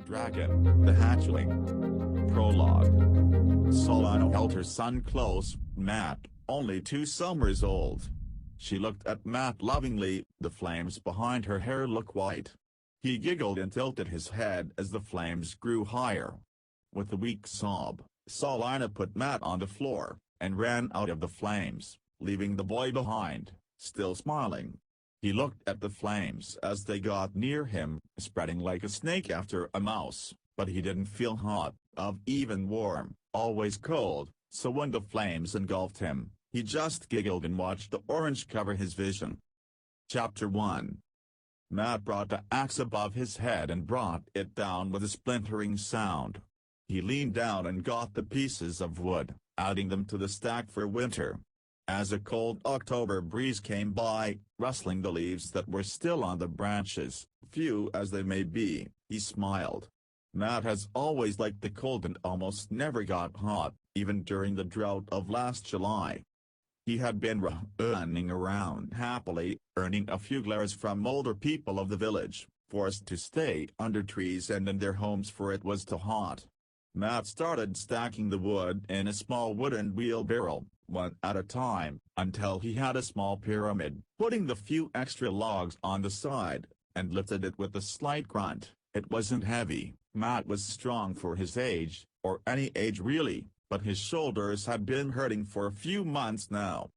Dragon, the hatchling. Prologue. Solana held her son close, Matt, only 2 summers old. She looked at Matt lovingly, the flames behind her hair look white. He giggled and tilted his head as the flames grew higher. With a weak sob, Solana put Matt on the floor, and ran out of the flames, leaving the boy behind, still smiling. He looked at the flames as they got near him, spreading like a snake after a mouse, but he didn't feel hot, even warm, always cold, so when the flames engulfed him, he just giggled and watched the orange cover his vision. Chapter 1. Matt brought the axe above his head and brought it down with a splintering sound. He leaned down and got the pieces of wood, adding them to the stack for winter. As a cold October breeze came by, rustling the leaves that were still on the branches, few as they may be, he smiled. Matt has always liked the cold and almost never got hot, even during the drought of last July. He had been running around happily, earning a few glares from older people of the village, forced to stay under trees and in their homes for it was too hot. Matt started stacking the wood in a small wooden wheelbarrow, one at a time, until he had a small pyramid, putting the few extra logs on the side, and lifted it with a slight grunt. It wasn't heavy. Matt was strong for his age, or any age really, but his shoulders had been hurting for a few months now.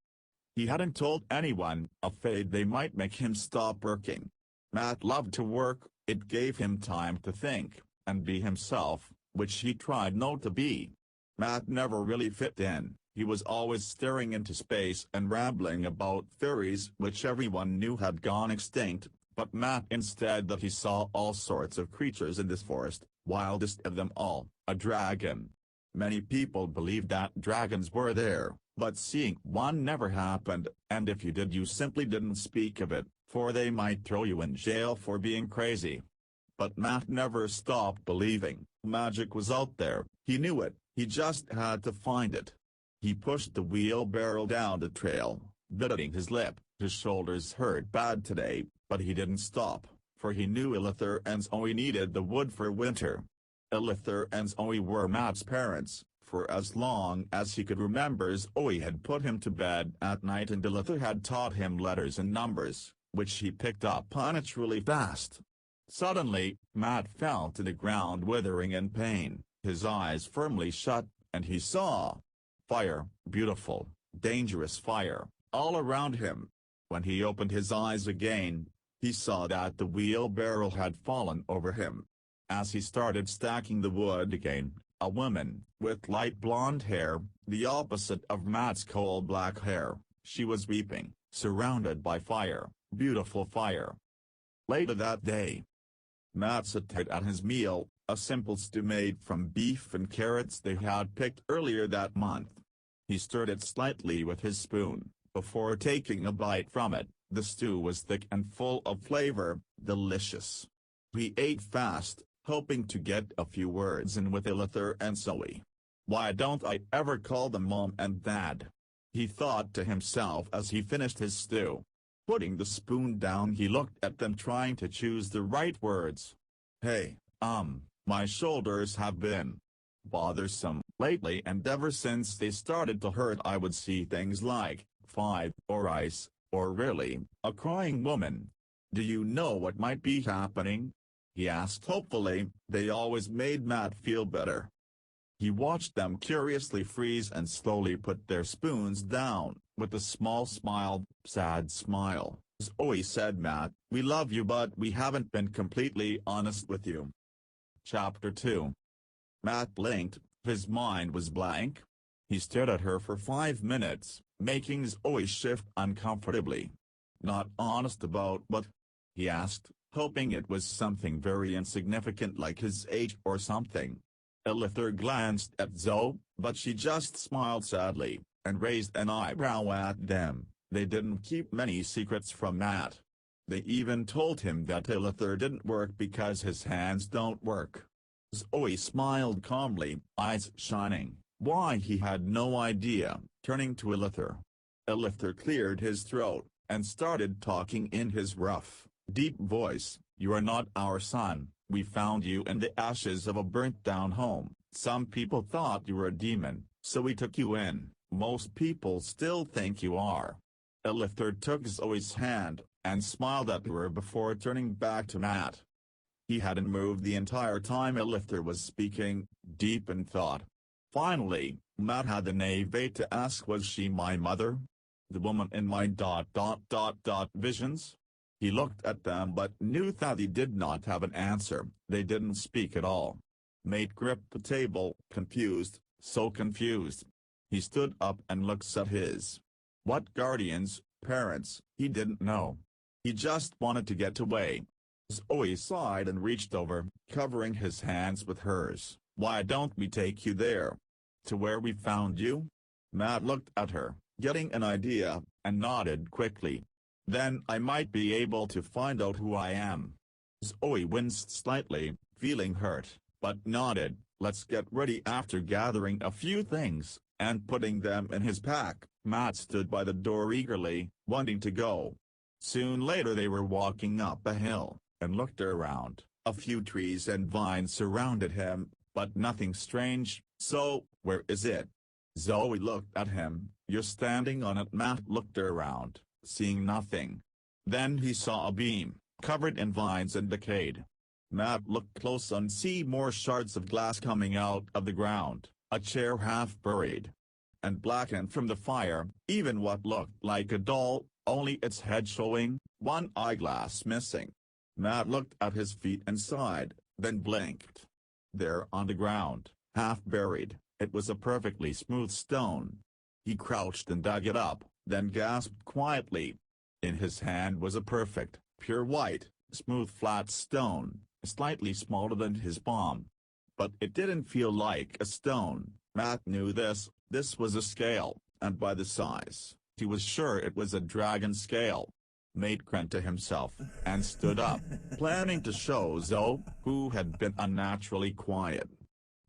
He hadn't told anyone, afraid they might make him stop working. Matt loved to work, it gave him time to think, and be himself, which he tried not to be. Matt never really fit in, he was always staring into space and rambling about fairies which everyone knew had gone extinct, but Matt instead that he saw all sorts of creatures in this forest, wildest of them all, a dragon. Many people believed that dragons were there, but seeing one never happened, and if you did you simply didn't speak of it, for they might throw you in jail for being crazy. But Matt never stopped believing. Magic was out there, he knew it, he just had to find it. He pushed the wheelbarrow down the trail, biting his lip. His shoulders hurt bad today, but he didn't stop, for he knew Elither and Zoe needed the wood for winter. Elither and Zoe were Matt's parents. For as long as he could remember, Zoe had put him to bed at night and Elither had taught him letters and numbers, which he picked up unnaturally fast. Suddenly, Matt fell to the ground withering in pain, his eyes firmly shut, and he saw fire, beautiful, dangerous fire, all around him. When he opened his eyes again, he saw that the wheelbarrow had fallen over him. As he started stacking the wood again, a woman, with light blonde hair, the opposite of Matt's coal-black hair, she was weeping, surrounded by fire, beautiful fire. Later that day, Matt sat at his meal, a simple stew made from beef and carrots they had picked earlier that month. He stirred it slightly with his spoon, before taking a bite from it. The stew was thick and full of flavor, delicious. He ate fast, hoping to get a few words in with Elither and Zoe. Why don't I ever call them Mom and Dad? He thought to himself as he finished his stew. Putting the spoon down he looked at them trying to choose the right words. Hey, my shoulders have been bothersome lately and ever since they started to hurt I would see things like, 5, or ice, or really, a crying woman. Do you know what might be happening? He asked hopefully. They always made Matt feel better. He watched them curiously freeze and slowly put their spoons down, with a small smile, sad smile. Zoe said, Matt, we love you but we haven't been completely honest with you. Chapter 2. Matt blinked, his mind was blank. He stared at her for 5 minutes, making Zoe shift uncomfortably. Not honest about what? He asked, hoping it was something very insignificant like his age or something. Elither glanced at Zoe, but she just smiled sadly, and raised an eyebrow at them. They didn't keep many secrets from Matt. They even told him that Elither didn't work because his hands don't work. Zoe smiled calmly, eyes shining. Why he had no idea, turning to Elither. Elither cleared his throat, and started talking in his rough, deep voice. You are not our son, We found you in the ashes of a burnt-down home. Some people thought you were a demon, so we took you in. Most people still think you are." Elifter took Zoe's hand, and smiled at her before turning back to Matt. He hadn't moved the entire time Elifter was speaking, deep in thought. Finally, Matt had the naivete to ask, "Was she my mother? The woman in my visions?" He looked at them but knew that he did not have an answer. They didn't speak at all. Matt gripped the table, confused, so confused. He stood up and looked at his what guardians, parents, he didn't know. He just wanted to get away. Zoe sighed and reached over, covering his hands with hers. "Why don't we take you there? To where we found you?" Matt looked at her, getting an idea, and nodded quickly. "Then I might be able to find out who I am." Zoe winced slightly, feeling hurt, but nodded. "Let's get ready." After gathering a few things, and putting them in his pack, Matt stood by the door eagerly, wanting to go. Soon later they were walking up a hill, and looked around. A few trees and vines surrounded him, but nothing strange. "So, where is it?" Zoe looked at him. "You're standing on it." Matt looked around, seeing nothing. Then he saw a beam, covered in vines and decayed. Matt looked close and see more shards of glass coming out of the ground, a chair half buried and blackened from the fire, even what looked like a doll, only its head showing, one eyeglass missing. Matt looked at his feet and sighed, then blinked. There on the ground, half buried, it was a perfectly smooth stone. He crouched and dug it up, then gasped quietly. In his hand was a perfect, pure white, smooth flat stone, slightly smaller than his palm. But it didn't feel like a stone. Matt knew this was a scale, and by the size, he was sure it was a dragon scale. Matt grinned to himself, and stood up, planning to show Zoe, who had been unnaturally quiet.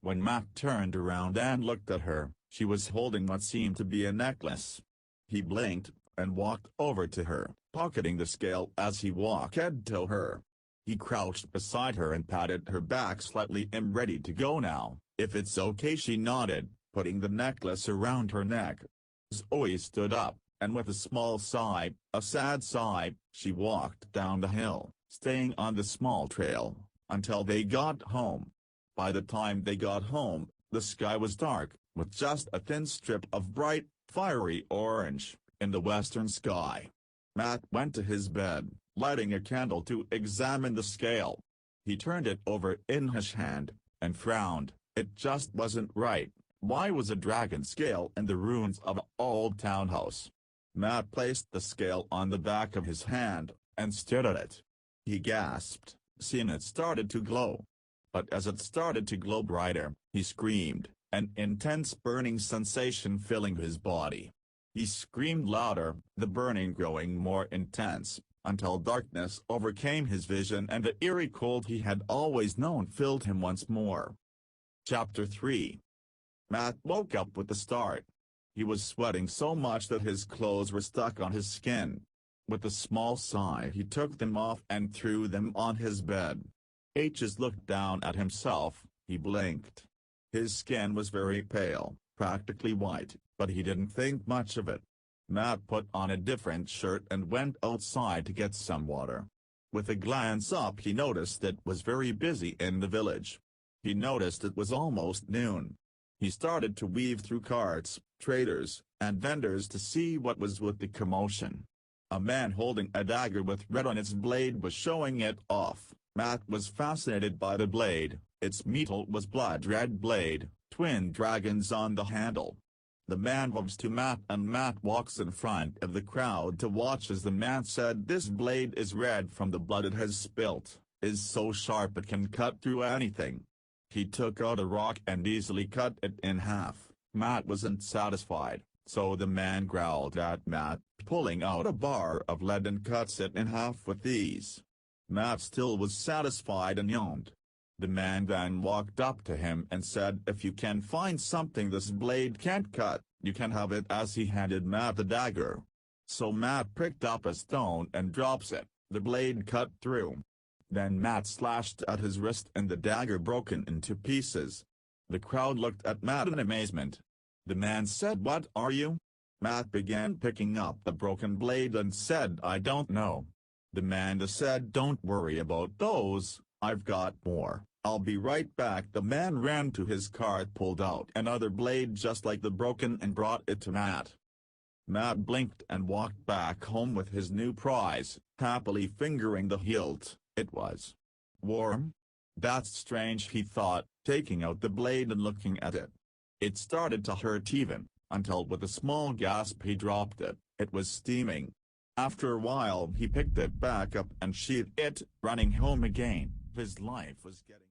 When Matt turned around and looked at her, she was holding what seemed to be a necklace. He blinked, and walked over to her, pocketing the scale as he walked to her. He crouched beside her and patted her back slightly. "I'm ready to go now, if it's okay," she nodded, putting the necklace around her neck. Zoe stood up, and with a small sigh, a sad sigh, she walked down the hill, staying on the small trail, until they got home. By the time they got home, the sky was dark, with just a thin strip of bright, fiery orange in the western sky. Matt went to his bed, lighting a candle to examine the scale. He turned it over in his hand, and frowned. It just wasn't right. Why was a dragon scale in the ruins of an old townhouse? Matt placed the scale on the back of his hand, and stared at it. He gasped, seeing it started to glow. But as it started to glow brighter, he screamed, an intense burning sensation filling his body. He screamed louder, the burning growing more intense, until darkness overcame his vision and the eerie cold he had always known filled him once more. Chapter 3. Matt woke up with a start. He was sweating so much that his clothes were stuck on his skin. With a small sigh he took them off and threw them on his bed. H's looked down at himself. He blinked. His skin was very pale, practically white, but he didn't think much of it. Matt put on a different shirt and went outside to get some water. With a glance up he noticed it was very busy in the village. He noticed it was almost noon. He started to weave through carts, traders, and vendors to see what was with the commotion. A man holding a dagger with red on its blade was showing it off. Matt was fascinated by the blade. Its metal was blood red blade, twin dragons on the handle. The man moves to Matt and Matt walks in front of the crowd to watch as the man said, "This blade is red from the blood it has spilt, is so sharp it can cut through anything." He took out a rock and easily cut it in half. Matt wasn't satisfied, so the man growled at Matt, pulling out a bar of lead and cuts it in half with ease. Matt still was satisfied and yawned. The man then walked up to him and said, "If you can find something this blade can't cut, you can have it," as he handed Matt the dagger. So Matt picked up a stone and drops it. The blade cut through. Then Matt slashed at his wrist and the dagger broken into pieces. The crowd looked at Matt in amazement. The man said, "What are you?" Matt began picking up the broken blade and said, "I don't know." The man said, "Don't worry about those, I've got more, I'll be right back." The man ran to his car, pulled out another blade just like the broken and brought it to Matt. Matt blinked and walked back home with his new prize, happily fingering the hilt. It was warm. "That's strange," he thought, taking out the blade and looking at it. It started to hurt even, until with a small gasp he dropped it. It was steaming. After a while he picked it back up and sheathed it, running home again. His life was getting